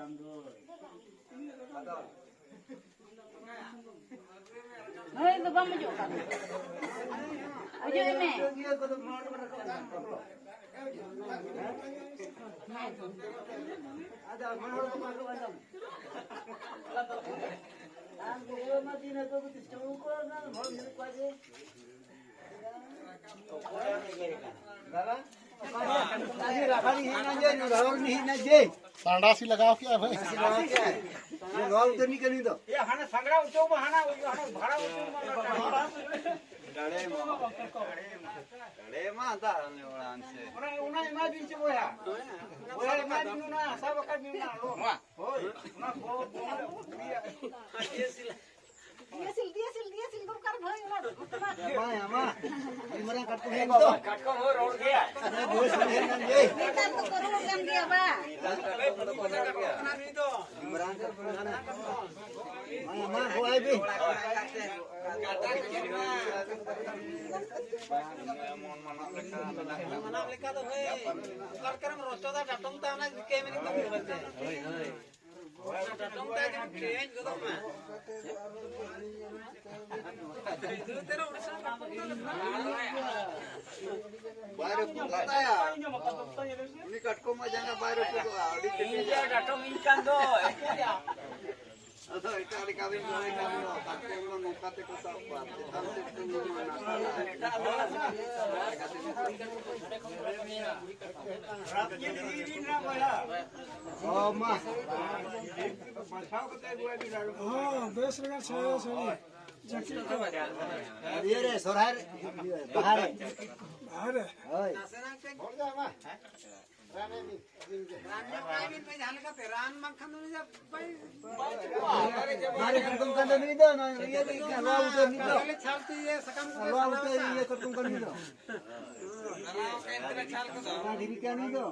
Hei, itu bang maju. Maju ini. Ada mana orang macam Aku mati nak tu cungkul kan, mau hidup aja. सांडा सी लगाओ क्या भाई ये lol उधर नहीं करनी तो ये हाना संगड़ा उचो में हाना भाड़ा उचो में डे मां दारने वाला अंशे उना इमेजिन से बोया बोया इमेजिन ना सब का भी ना लो होय उना बहुत Dia sil dokar bhai na. मां इमरा कट को तो कटको हो रोड गया अरे दोस्त है ना ये Kita tu korang kan dia ba. Imran का मां हो आई भी मना लेका तो है करकरम रोस्टो दा टटम ता ना के में तो बोलते होय टटम ता जो ट्रेन गदो में तेरा उड़सा बाहर पुता या उन्हीं कटको में जाना बाहर पुतो आड़ी के ये टटम इनकान दो अतो इटाली का भी ताके उन नौकाते को सब बात हमसे तुम ओ मां हाँ 10 लगा 6 ये रे सोरार बाहर बाहर है ओए मारे तुम कर नहीं दो ना ये हलवा उतर नहीं दो हलवा उतर ये कर तुम कर नहीं दो ना धीरे क्या नहीं दो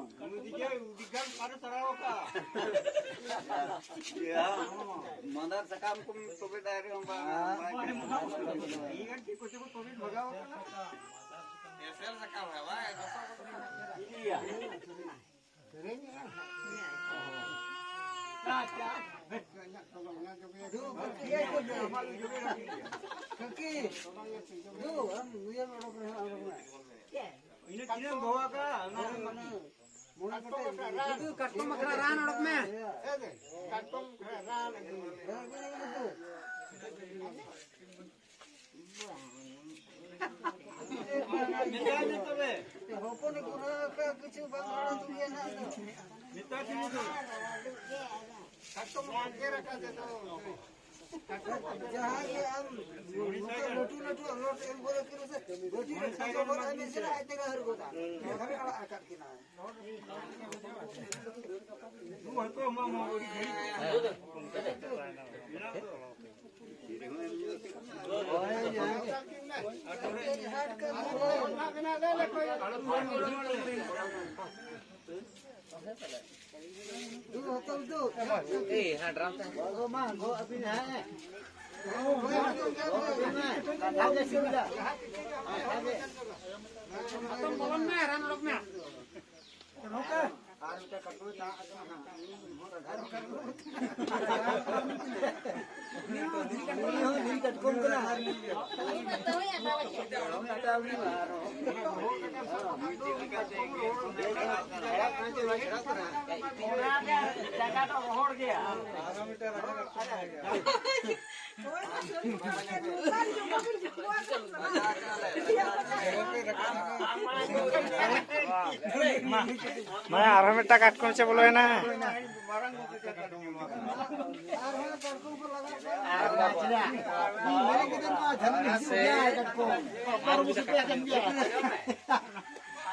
मदर सकाम को तो भी डायरी हम ऐसे सकाम है वाह गो अभी है मैं आराम में टकाट कौन से बोलो है ना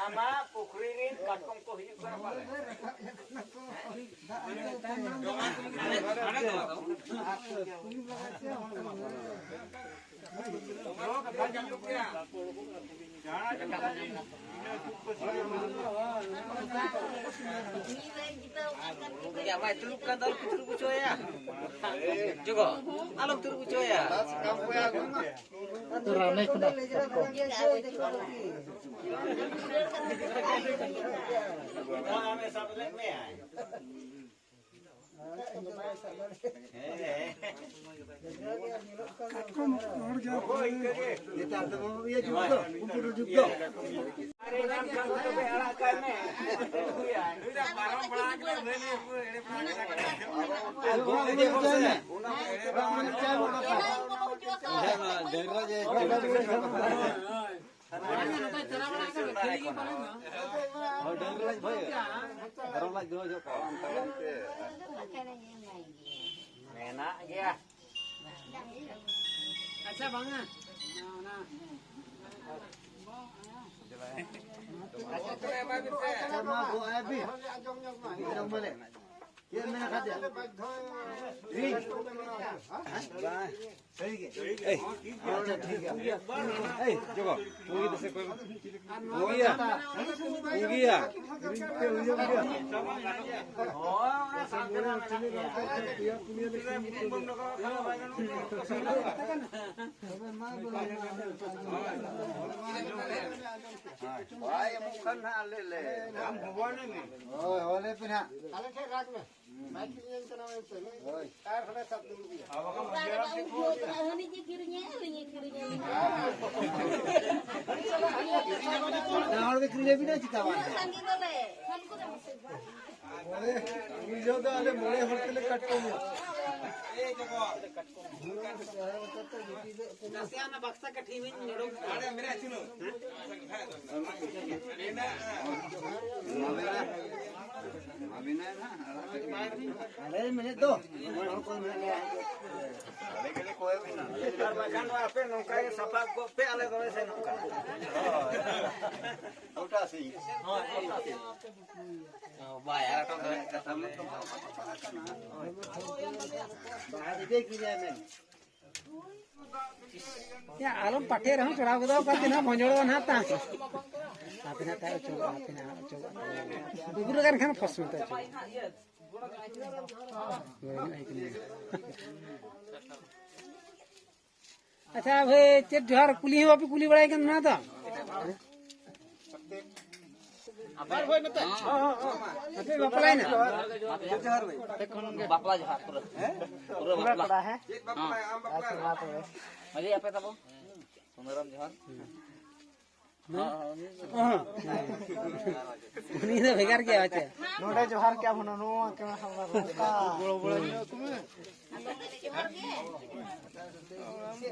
आमा पोखरी रे काटकम को हिजु कर पाले Ya, mai tuluk kan dal tuluk kuco ya. Juga, alok tuluk kuco ya. राने खुदा कम और क्या Ntar tu ya juga, umpur juga. Enak ya. Acha banga. Sama go abi. Orang boleh. Dia mana kata? Ring. सही है अच्छा ठीक है ए जोगो मुगी दसे कोई मुगिया भाई मुखन ना ले ले हम भगवान में ओए होले पिना काले ठे रात में माइक इन तना में चले ओए कार खले सब दूर भी Ini kirinya. नाल के क्रिया भी ना Chitawa Sangi babe. Sangi ko अरे मुझे तो अरे मोले होटल कट को Nasiana baksa ka thimin nero. Are mere achino. अभी ना अरे मैंने तो कोई मैंने अरे के कोई भी ना Kar bakan wa pe nongka ye sapa ko pe ale dole se nongka. उठा सी Ba ya to kata mo. बाहर देख लिया मैं या आलम पाटे रहूं चढ़ा के दो का ना भंजोड़ ना ता आपे ना ता चोगा गुरु गान खान फस में ता अच्छा भाई चेट जोहार कुली है वापी कुली बड़ाई ना था Apar hoy na ta. आपे बपलाई ना Bapla johar pura. Pura bapla. है Mari apa ta bo? Sundaram johar. उन्हीं से बेकार क्या होता है नोडे जोहार क्या बनानो क्या हमरा का बोलो बोलो तुम्हें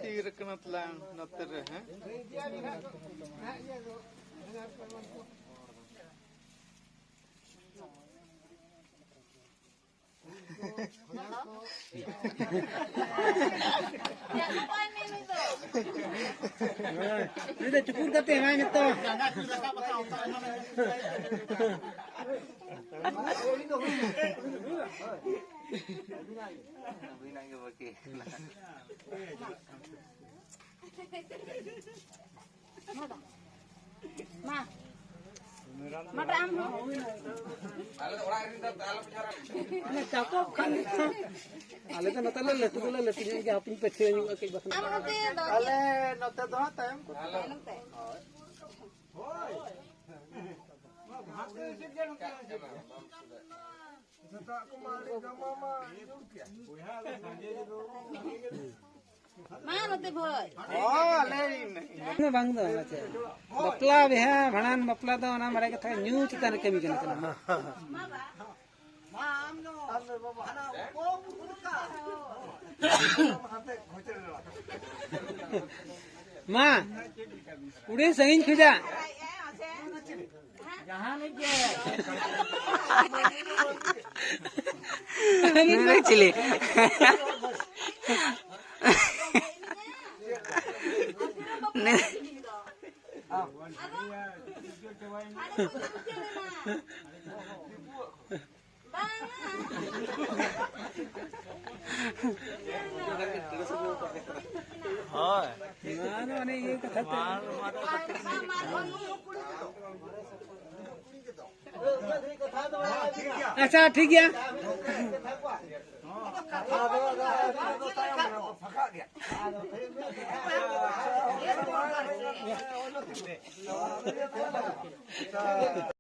तीर कनतला नतर है ini dah cukur kate main itu Ma. Madam. ini cakap kan ale kan nata le tu le tinya ke apin peche ni ke bas Amo te do. अले नते दो टाइम को Mana te boy? ओ ले ini bang do acha bapla beha bhanan bapla do na mare katha new chitan kami kana kana ma udah sengin khuja ini kau cili mana mana ये कथा अच्छा ठीक है